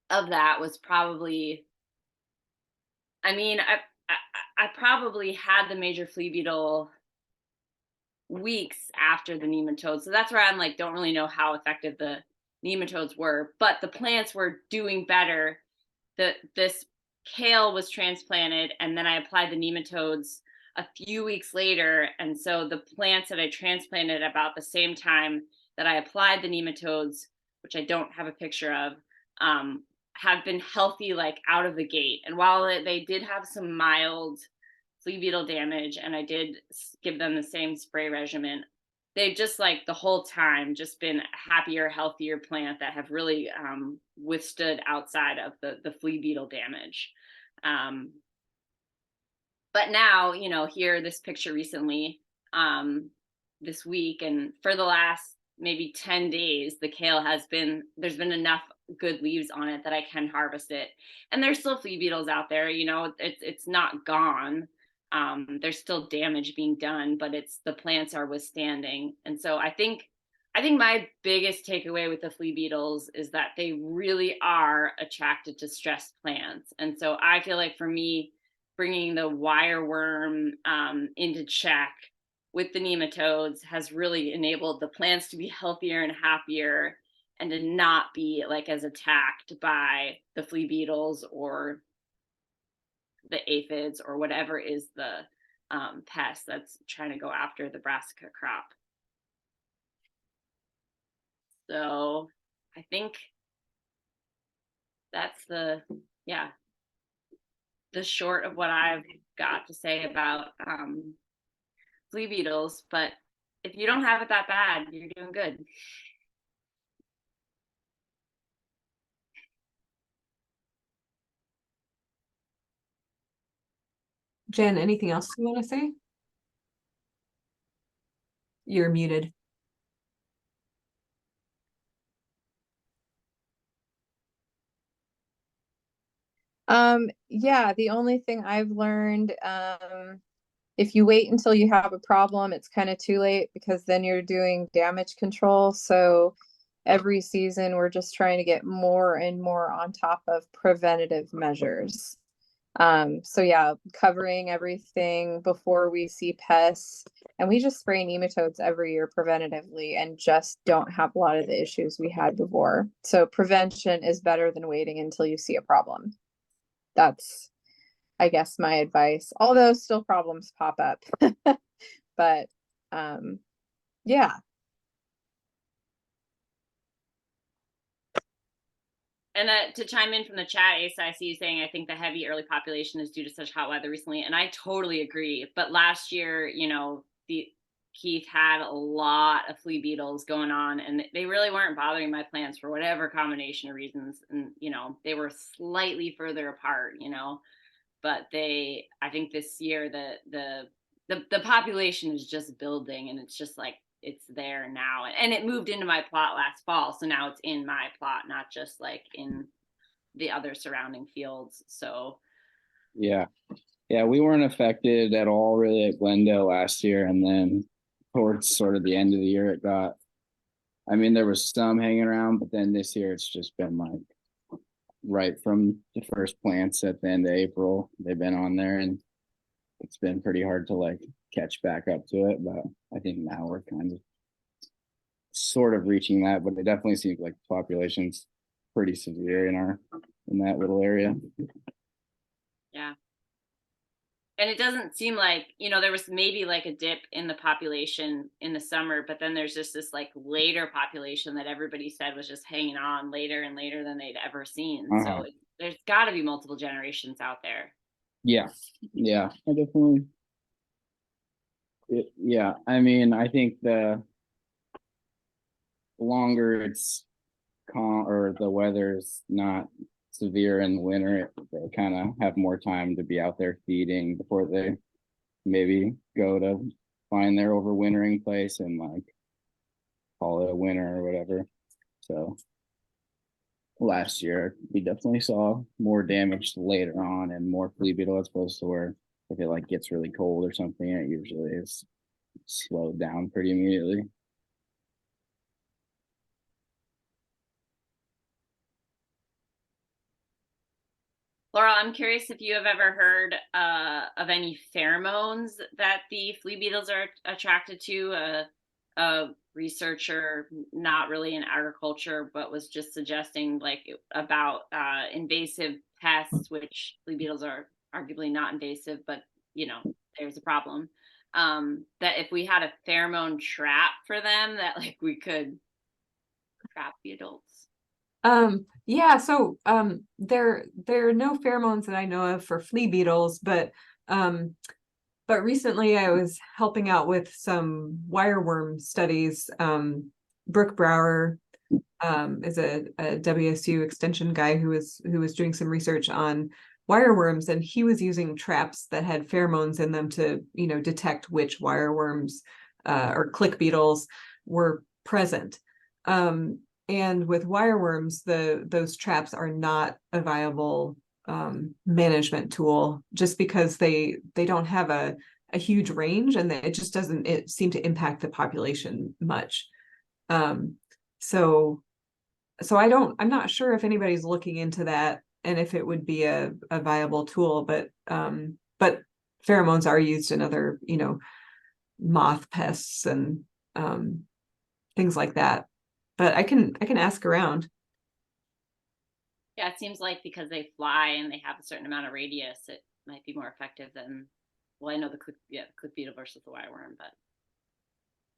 of that was probably, I mean, I probably had the major flea beetle weeks after the nematodes. So that's where I'm like, don't really know how effective the nematodes were, but the plants were doing better. This kale was transplanted, and then I applied the nematodes a few weeks later. And so the plants that I transplanted about the same time that I applied the nematodes, which I don't have a picture of, have been healthy like out of the gate. And while they did have some mild flea beetle damage, and I did give them the same spray regimen, they've just like the whole time just been happier, healthier plant that have really withstood outside of the flea beetle damage. But now, here, this picture recently, this week, and for the last maybe 10 days, the kale there's been enough good leaves on it that I can harvest it. And there's still flea beetles out there, it's not gone. There's still damage being done, but the plants are withstanding. And so I think my biggest takeaway with the flea beetles is that they really are attracted to stressed plants. And so I feel like for me, bringing the wireworm into check with the nematodes has really enabled the plants to be healthier and happier, and to not be like as attacked by the flea beetles or the aphids or whatever is the pest that's trying to go after the brassica crop. So I think that's the short of what I've got to say about flea beetles. But if you don't have it that bad, you're doing good. Jen, anything else you want to say? You're muted. Yeah, the only thing I've learned, if you wait until you have a problem, it's kind of too late, because then you're doing damage control. So every season we're just trying to get more and more on top of preventative measures. So yeah, covering everything before we see pests, and we just spray nematodes every year preventatively and just don't have a lot of the issues we had before. So prevention is better than waiting until you see a problem. That's, I guess, my advice, although still problems pop up. But yeah. And to chime in from the chat, Asa, I see you saying, I think the heavy early population is due to such hot weather recently. And I totally agree. But last year, Keith had a lot of flea beetles going on, and they really weren't bothering my plants for whatever combination of reasons. And, they were slightly further apart, but I think this year the population is just building, and it's just like it's there now, and it moved into my plot last fall, so now it's in my plot, not just like in the other surrounding fields. So Yeah. Yeah, we weren't affected at all really at Glendale last year. And then towards sort of the end of the year, I mean, there was some hanging around, but then this year it's just been like right from the first plants at the end of April, they've been on there, and it's been pretty hard to like catch back up to it. But I think now we're kind of sort of reaching that, but it definitely seems like the population's pretty severe in that little area. yeah. And it doesn't seem like, there was maybe like a dip in the population in the summer, but then there's just this like later population that everybody said was just hanging on later and later than they'd ever seen. So there's got to be multiple generations out there. Yeah. I definitely. Yeah. I mean, I think the longer it's calm or the weather's not severe in the winter, they kind of have more time to be out there feeding before they maybe go to find their overwintering place and like call it a winter or whatever. So last year we definitely saw more damage later on and more flea beetle as opposed to where if it like gets really cold or something, it usually is slowed down pretty immediately. Laurel, I'm curious if you have ever heard of any pheromones that the flea beetles are attracted to. A researcher, not really in agriculture, but was just suggesting like about invasive pests, which flea beetles are arguably not invasive, but there's a problem. That if we had a pheromone trap for them, that like we could trap the adults. Yeah, so there are no pheromones that I know of for flea beetles, but recently I was helping out with some wireworm studies. Brooke Brower is a WSU extension guy who was doing some research on wireworms, and he was using traps that had pheromones in them to detect which wireworms or click beetles were present. And with wireworms, those traps are not a viable management tool, just because they don't have a huge range, and it just doesn't seem to impact the population much. So I'm not sure if anybody's looking into that and if it would be a viable tool, but pheromones are used in other moth pests and things like that. But I can ask around. Yeah, it seems like because they fly and they have a certain amount of radius, it might be more effective than, well, I know the click beetle versus the wireworm, but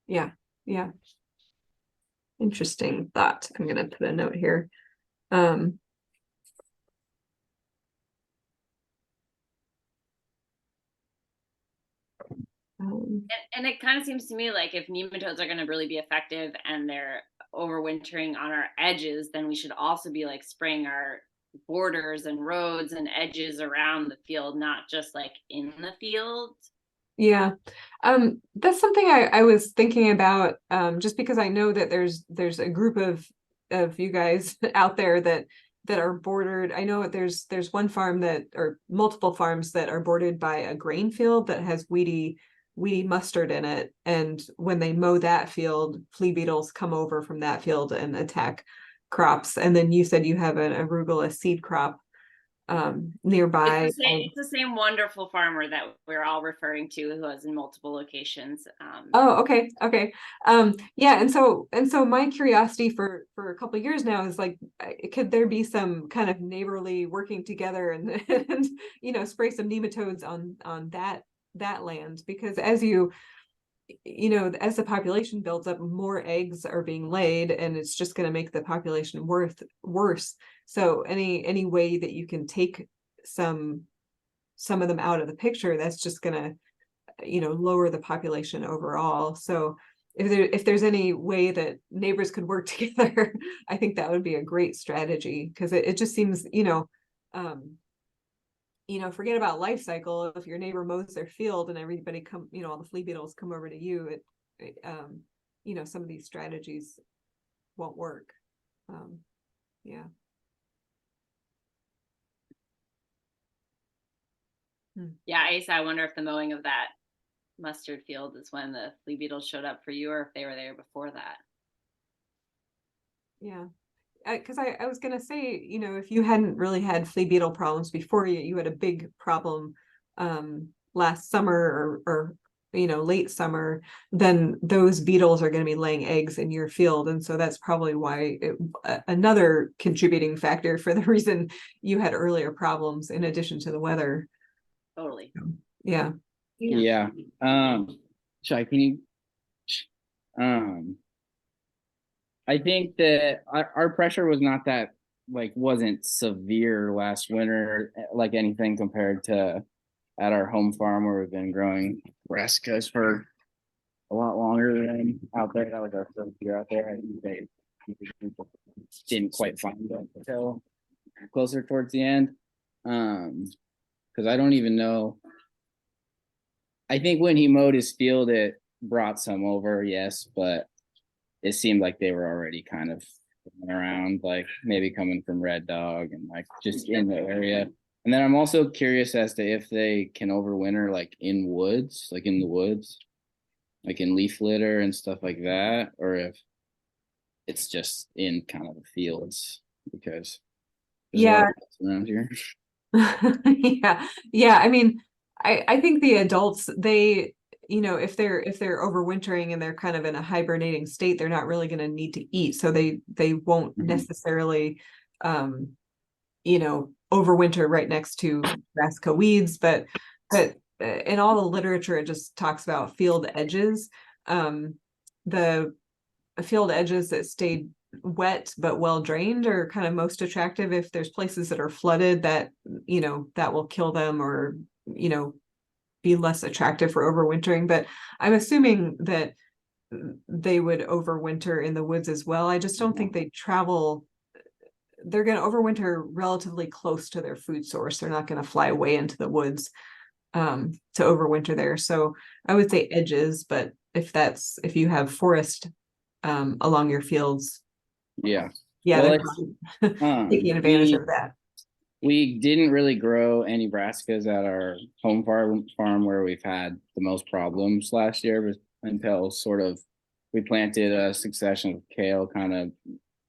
yeah. Interesting thought. I'm gonna put a note here. And it kind of seems to me like if nematodes are going to really be effective and they're overwintering on our edges, then we should also be like spraying our borders and roads and edges around the field, not just like in the field. Yeah, that's something I was thinking about, just because I know that there's a group of you guys out there that are bordered. I know there's one farm or multiple farms that are bordered by a grain field that has weedy mustard in it, and when they mow that field, flea beetles come over from that field and attack crops. And then you said you have an arugula seed crop nearby. It's the same wonderful farmer that we're all referring to, who has in multiple locations. Oh, okay. Yeah, and so my curiosity for a couple of years now is like, could there be some kind of neighborly working together and spray some nematodes on that land? Because as as the population builds up, more eggs are being laid, and it's just going to make the population worse. So any way that you can take some of them out of the picture, that's just going to lower the population overall. So if there's any way that neighbors could work together, I think that would be a great strategy, because it just seems forget about life cycle. If your neighbor mows their field and everybody all the flea beetles come over to you, some of these strategies won't work. Yeah. Yeah, Asa, I wonder if the mowing of that mustard field is when the flea beetles showed up for you, or if they were there before that. Yeah. Because I was gonna say, if you hadn't really had flea beetle problems before, you had a big problem last summer or late summer, then those beetles are going to be laying eggs in your field, and so that's probably why another contributing factor for the reason you had earlier problems in addition to the weather. Totally. Yeah. Yeah. Shai, can you I think that our pressure was not that, like, wasn't severe last winter, like anything compared to at our home farm where we've been growing brassicas for a lot longer than out there. That was our first year out there. I think they didn't quite find it until closer towards the end. Because I don't even know. I think when he mowed his field, it brought some over, yes, but it seemed like they were already kind of around, like maybe coming from Red Dog and like just in the area. And then I'm also curious as to if they can overwinter like in woods, like in the woods, like in leaf litter and stuff like that, or if it's just in kind of the fields because there's a lot of woods around here. Yeah. I mean, I think the adults, they, if they're overwintering and they're kind of in a hibernating state, they're not really going to need to eat, so they won't necessarily overwinter right next to brassica weeds, but in all the literature it just talks about field edges. The field edges that stayed wet but well drained are kind of most attractive. If there's places that are flooded, that that will kill them or be less attractive for overwintering. But I'm assuming that they would overwinter in the woods as well. I just don't think they travel. They're going to overwinter relatively close to their food source. They're not going to fly way into the woods to overwinter there. So I would say edges, but if you have forest along your fields, yeah, they're taking advantage of that. We didn't really grow any brassicas at our home farm where we've had the most problems last year until sort of we planted a succession of kale kind of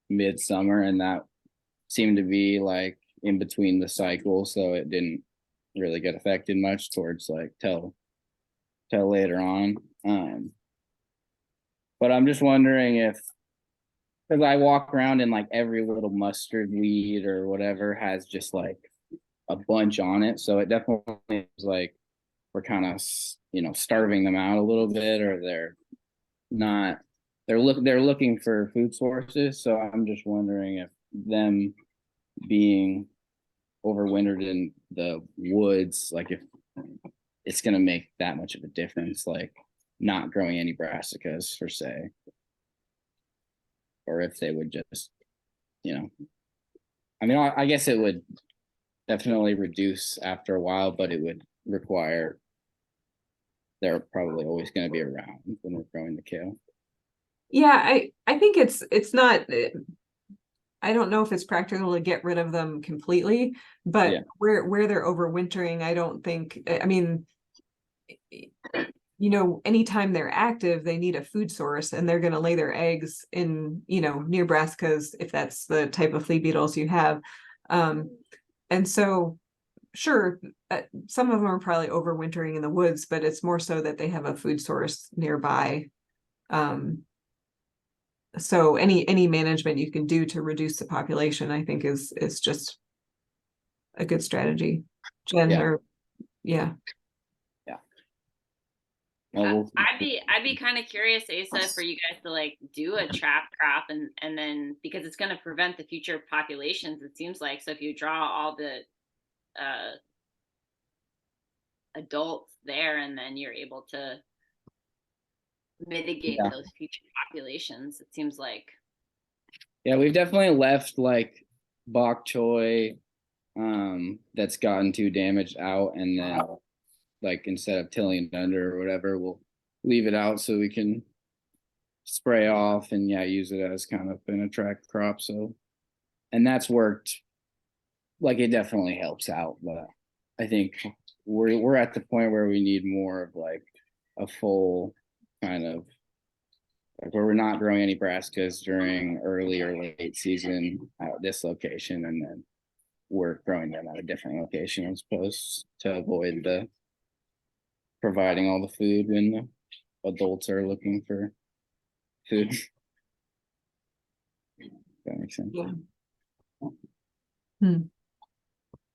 midsummer, and that seemed to be like in between the cycle, so it didn't really get affected much towards like till later on. But I'm just wondering if, because I walk around and like every little mustard weed or whatever has just like a bunch on it, so it definitely is like we're kind of starving them out a little bit, or they're looking for food sources. So I'm just wondering if them being overwintered in the woods, like if it's going to make that much of a difference, like not growing any brassicas per se, or if they would just, I mean, I guess it would definitely reduce after a while, but it would require, they're probably always going to be around when we're growing the kale. Yeah, I think it's not, I don't know if it's practical to get rid of them completely, but where they're overwintering, I don't think, I mean, anytime they're active, they need a food source, and they're going to lay their eggs in, near brassicas, if that's the type of flea beetles you have. And so, sure, some of them are probably overwintering in the woods, but it's more so that they have a food source nearby. So any management you can do to reduce the population, I think is just a good strategy. Jen, yeah. I'd be kind of curious, Asa, for you guys to like do a trap crop and then, because it's going to prevent the future populations, it seems like. So if you draw all the adults there, and then you're able to mitigate those future populations, it seems like. Yeah, we've definitely left like bok choy that's gotten too damaged out, and then like instead of tilling it under or whatever, we'll leave it out so we can spray off and use it as kind of an attract crop. So, and that's worked. Like it definitely helps out, but I think we're at the point where we need more of like a full kind of like where we're not growing any brassicas during early or late season at this location, and then we're growing them at a different location as opposed to avoid the providing all the food when the adults are looking for food. That makes sense. Yeah.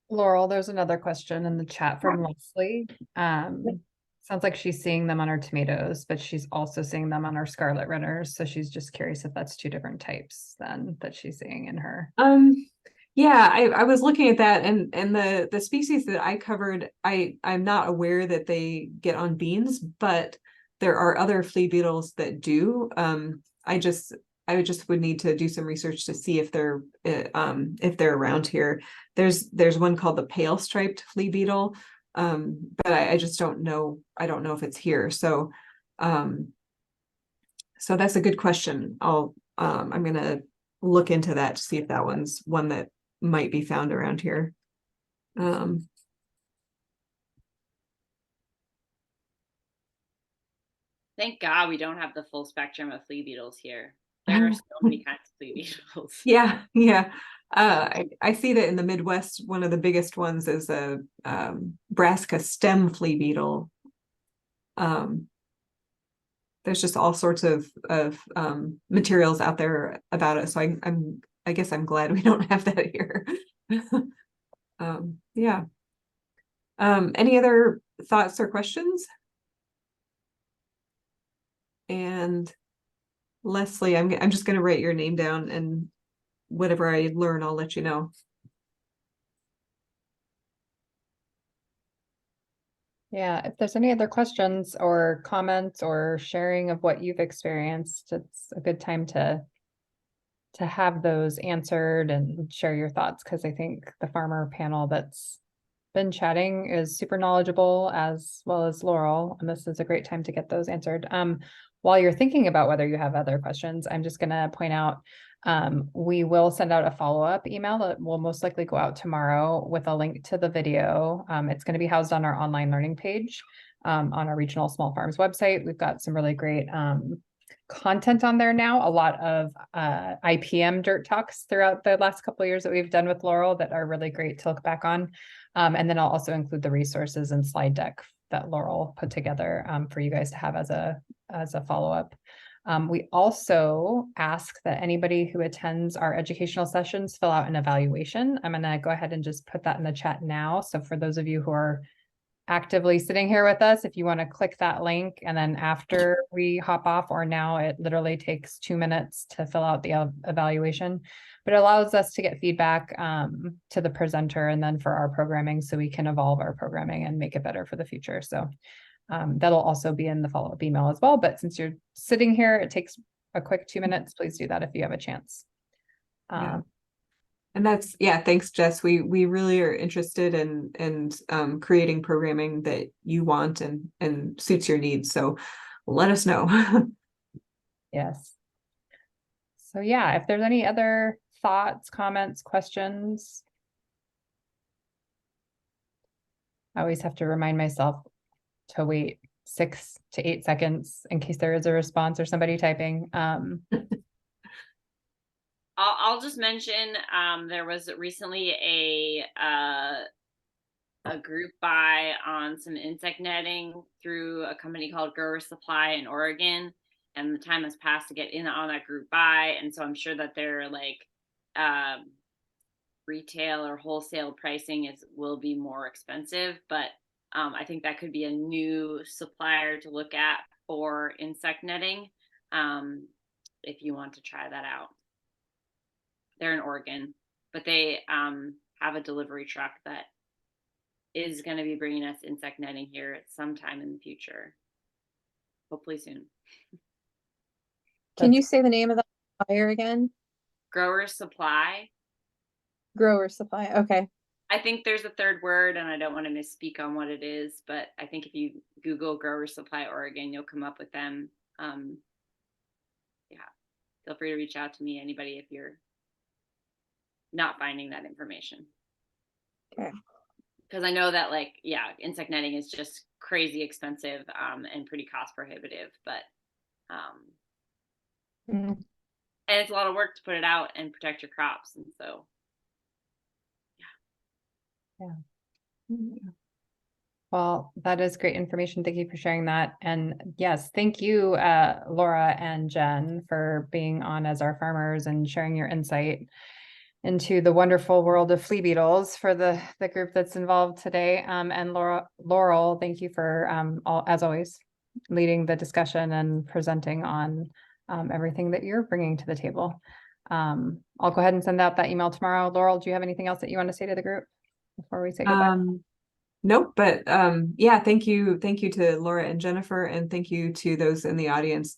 Laurel, there's another question in the chat from Leslie. Sounds like she's seeing them on her tomatoes, but she's also seeing them on her scarlet runners. So she's just curious if that's two different types then that she's seeing in her. Yeah, I was looking at that, and the species that I covered, I'm not aware that they get on beans, but there are other flea beetles that do. I would need to do some research to see if they're around here. There's one called the pale striped flea beetle, but I just don't know. I don't know if it's here. So that's a good question. I'm gonna look into that to see if that one's one that might be found around here. Thank God we don't have the full spectrum of flea beetles here. There are so many kinds of flea beetles. Yeah. I see that in the Midwest, one of the biggest ones is a brassica stem flea beetle. There's just all sorts of materials out there about it. So I guess I'm glad we don't have that here. Yeah. Any other thoughts or questions? And Leslie, I'm just going to write your name down, and whatever I learn, I'll let you know. Yeah, if there's any other questions or comments or sharing of what you've experienced, it's a good time to have those answered and share your thoughts, because I think the farmer panel that's been chatting is super knowledgeable, as well as Laurel, and this is a great time to get those answered. While you're thinking about whether you have other questions, I'm just going to point out we will send out a follow-up email that will most likely go out tomorrow with a link to the video. It's going to be housed on our online learning page on our Regional Small Farms website. We've got some really great content on there now, a lot of IPM dirt talks throughout the last couple of years that we've done with Laurel that are really great to look back on. And then I'll also include the resources and slide deck that Laurel put together for you guys to have as a follow-up. We also ask that anybody who attends our educational sessions fill out an evaluation. I'm going to go ahead and just put that in the chat now. So for those of you who are actively sitting here with us, if you want to click that link, and then after we hop off, or now, it literally takes 2 minutes to fill out the evaluation, but it allows us to get feedback to the presenter and then for our programming, so we can evolve our programming and make it better for the future. So that'll also be in the follow-up email as well. But since you're sitting here, it takes a quick 2 minutes. Please do that if you have a chance. Yeah. And that's, thanks, Jess. We really are interested in creating programming that you want and suits your needs. So let us know. Yes. So if there's any other thoughts, comments, questions. I always have to remind myself to wait 6 to 8 seconds in case there is a response or somebody typing. I'll just mention there was recently a group buy on some insect netting through a company called Grower Supply in Oregon, and the time has passed to get in on that group buy, and so I'm sure that their like retail or wholesale pricing will be more expensive, but I think that could be a new supplier to look at for insect netting if you want to try that out. They're in Oregon, but they have a delivery truck that is going to be bringing us insect netting here at some time in the future. Hopefully soon. Can you say the name of the buyer again? Grower Supply. Grower Supply. Okay. I think there's a third word, and I don't want to misspeak on what it is, but I think if you Google Grower Supply Oregon, you'll come up with them. Yeah, feel free to reach out to me, anybody, if you're not finding that information. Okay. Because I know that, like, yeah, insect netting is just crazy expensive and pretty cost prohibitive, but Mhm. and it's a lot of work to put it out and protect your crops, and so Well, that is great information. Thank you for sharing that. And yes, thank you, Laura and Jen, for being on as our farmers and sharing your insight into the wonderful world of flea beetles for the group that's involved today. And Laurel, thank you for as always, leading the discussion and presenting on everything that you're bringing to the table. I'll go ahead and send out that email tomorrow. Laurel, do you have anything else that you want to say to the group before we say goodbye? Nope, but yeah, thank you to Laura and Jennifer, and thank you to those in the audience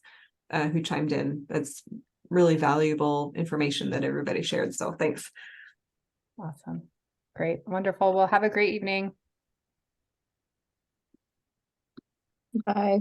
who chimed in. That's really valuable information that everybody shared, so thanks. Awesome. Great. Wonderful. Well, have a great evening. Bye.